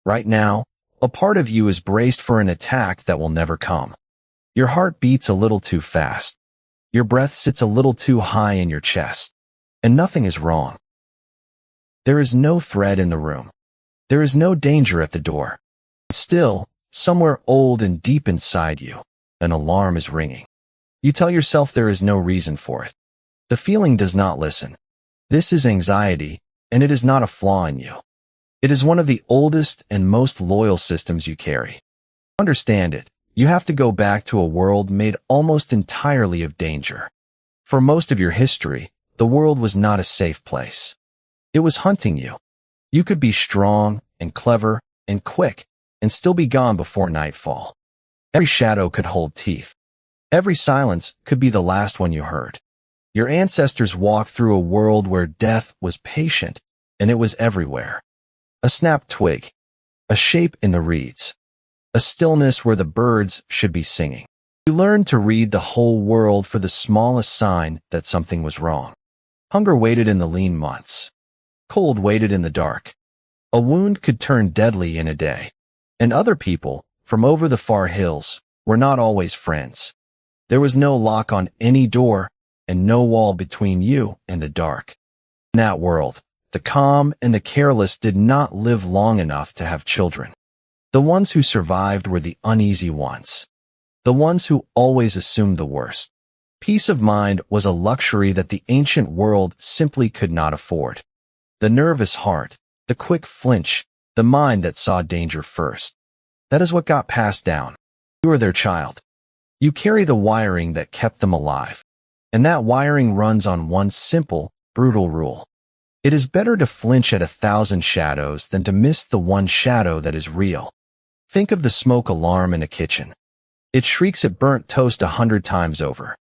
Right now, a part of you is braced for an attack that will never come. Your heart beats a little too fast. Your breath sits a little too high in your chest. And nothing is wrong. There is no threat in the room. There is no danger at the door. Still, somewhere old and deep inside you, an alarm is ringing. You tell yourself there is no reason for it. The feeling does not listen. This is anxiety, and it is not a flaw in you. It is one of the oldest and most loyal systems you carry. To understand it, you have to go back to a world made almost entirely of danger. For most of your history, the world was not a safe place. It was hunting you. You could be strong and clever and quick and still be gone before nightfall. Every shadow could hold teeth. Every silence could be the last one you heard. Your ancestors walked through a world where death was patient, and it was everywhere. A snapped twig, a shape in the reeds, a stillness where the birds should be singing. You learned to read the whole world for the smallest sign that something was wrong. Hunger waited in the lean months. Cold waited in the dark. A wound could turn deadly in a day. And other people, from over the far hills, were not always friends. There was no lock on any door and no wall between you and the dark. In that world, the calm and the careless did not live long enough to have children. The ones who survived were the uneasy ones. The ones who always assumed the worst. Peace of mind was a luxury that the ancient world simply could not afford. The nervous heart, the quick flinch, the mind that saw danger first. That is what got passed down. You are their child. You carry the wiring that kept them alive. And that wiring runs on one simple, brutal rule. It is better to flinch at 1,000 shadows than to miss the one shadow that is real. Think of the smoke alarm in a kitchen. It shrieks at burnt toast 100 times over.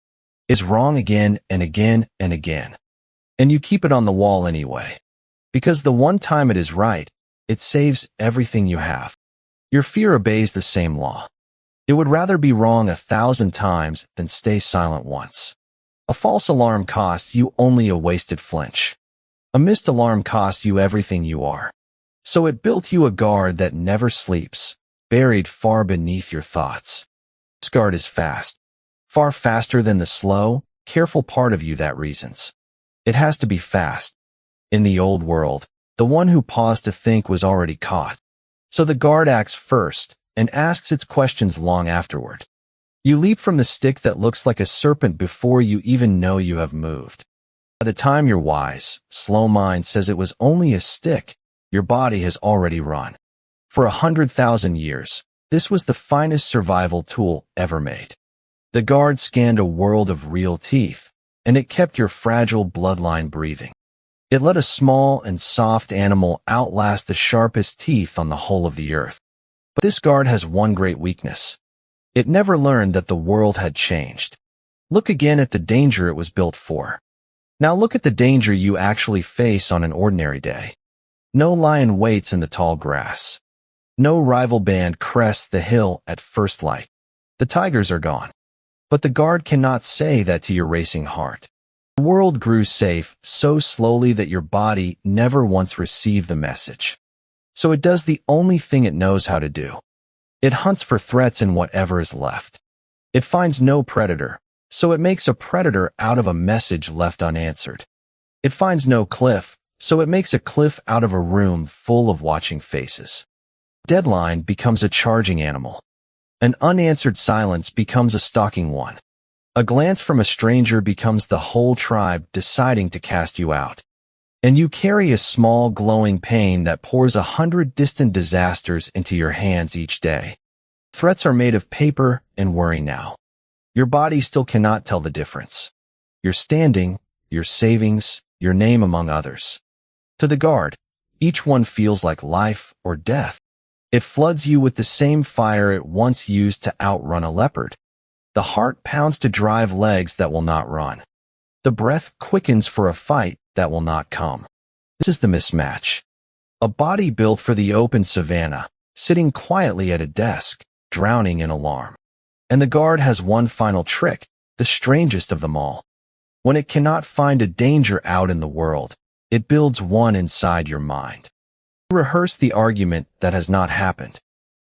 It's wrong again and again and again. And you keep it on the wall anyway. Because the one time it is right, it saves everything you have. Your fear obeys the same law. It would rather be wrong 1,000 times than stay silent once. A false alarm costs you only a wasted flinch. A missed alarm costs you everything you are. So it built you a guard that never sleeps, buried far beneath your thoughts. This guard is fast, far faster than the slow, careful part of you that reasons. It has to be fast. In the old world, the one who paused to think was already caught. So the guard acts first and asks its questions long afterward. You leap from the stick that looks like a serpent before you even know you have moved. By the time your wise, slow mind says it was only a stick, your body has already run. For 100,000 years, this was the finest survival tool ever made. The guard scanned a world of real teeth, and it kept your fragile bloodline breathing. It let a small and soft animal outlast the sharpest teeth on the whole of the earth. But this guard has one great weakness. It never learned that the world had changed. Look again at the danger it was built for. Now look at the danger you actually face on an ordinary day. No lion waits in the tall grass. No rival band crests the hill at first light. The tigers are gone. But the guard cannot say that to your racing heart. The world grew safe so slowly that your body never once received the message. So it does the only thing it knows how to do. It hunts for threats in whatever is left. It finds no predator, so it makes a predator out of a message left unanswered. It finds no cliff, so it makes a cliff out of a room full of watching faces. Deadline becomes a charging animal. An unanswered silence becomes a stalking one. A glance from a stranger becomes the whole tribe deciding to cast you out. And you carry a small glowing pain that pours 100 distant disasters into your hands each day. Threats are made of paper and worry now. Your body still cannot tell the difference. Your standing, your savings, your name among others. To the guard, each one feels like life or death. It floods you with the same fire it once used to outrun a leopard. The heart pounds to drive legs that will not run. The breath quickens for a fight that will not come. This is the mismatch. A body built for the open savanna, sitting quietly at a desk, drowning in alarm. And the guard has one final trick, the strangest of them all. When it cannot find a danger out in the world, it builds one inside your mind. You rehearse the argument that has not happened.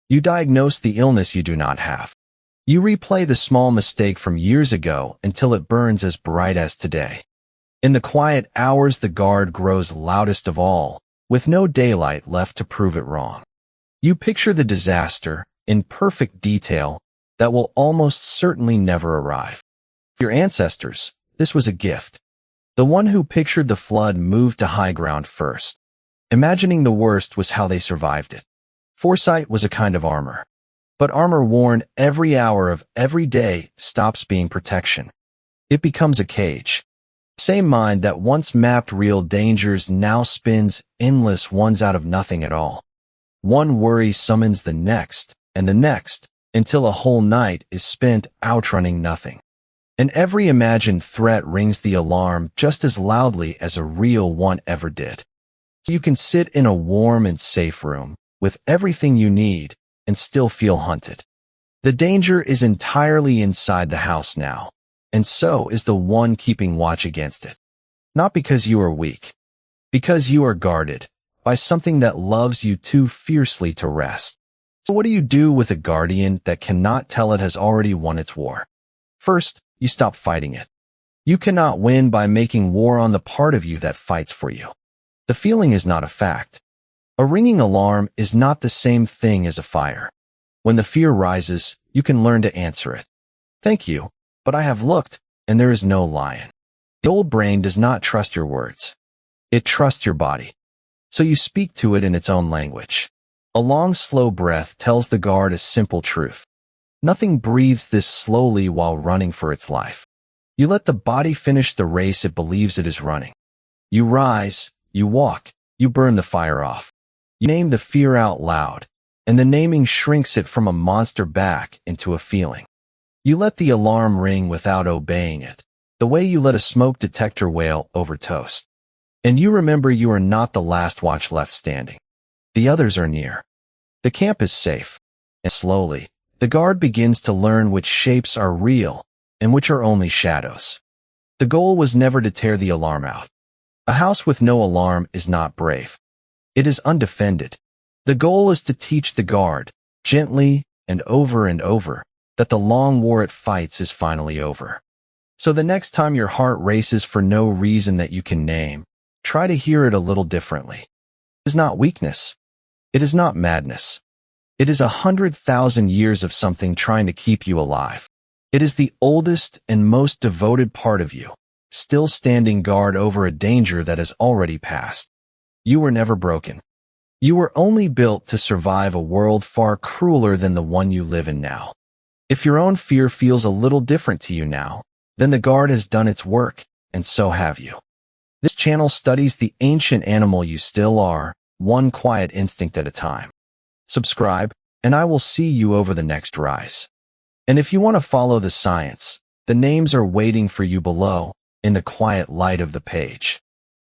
You diagnose the illness you do not have. You replay the small mistake from years ago until it burns as bright as today. In the quiet hours, the guard grows loudest of all, with no daylight left to prove it wrong. You picture the disaster, in perfect detail, that will almost certainly never arrive. For your ancestors, this was a gift. The one who pictured the flood moved to high ground first. Imagining the worst was how they survived it. Foresight was a kind of armor. But armor worn every hour of every day stops being protection. It becomes a cage. The same mind that once mapped real dangers now spins endless ones out of nothing at all. One worry summons the next, and the next, until a whole night is spent outrunning nothing. And every imagined threat rings the alarm just as loudly as a real one ever did. So you can sit in a warm and safe room, with everything you need, and still feel hunted. The danger is entirely inside the house now, and so is the one keeping watch against it. Not because you are weak, because you are guarded by something that loves you too fiercely to rest. So what do you do with a guardian that cannot tell it has already won its war? First, you stop fighting it. You cannot win by making war on the part of you that fights for you. The feeling is not a fact. A ringing alarm is not the same thing as a fire. When the fear rises, you can learn to answer it. Thank you, but I have looked, and there is no lion. The old brain does not trust your words. It trusts your body. So you speak to it in its own language. A long, slow breath tells the guard a simple truth. Nothing breathes this slowly while running for its life. You let the body finish the race it believes it is running. You rise, you walk, you burn the fire off. You name the fear out loud, and the naming shrinks it from a monster back into a feeling. You let the alarm ring without obeying it, the way you let a smoke detector wail over toast. And you remember you are not the last watch left standing. The others are near. The camp is safe. And slowly, the guard begins to learn which shapes are real and which are only shadows. The goal was never to tear the alarm out. A house with no alarm is not brave. It is undefended. The goal is to teach the guard, gently and over, that the long war it fights is finally over. So the next time your heart races for no reason that you can name, try to hear it a little differently. It is not weakness. It is not madness. It is 100,000 years of something trying to keep you alive. It is the oldest and most devoted part of you, still standing guard over a danger that has already passed. You were never broken. You were only built to survive a world far crueler than the one you live in now. If your own fear feels a little different to you now, then the guard has done its work, and so have you. This channel studies the ancient animal you still are, one quiet instinct at a time. Subscribe, and I will see you over the next rise. And if you want to follow the science, the names are waiting for you below, in the quiet light of the page.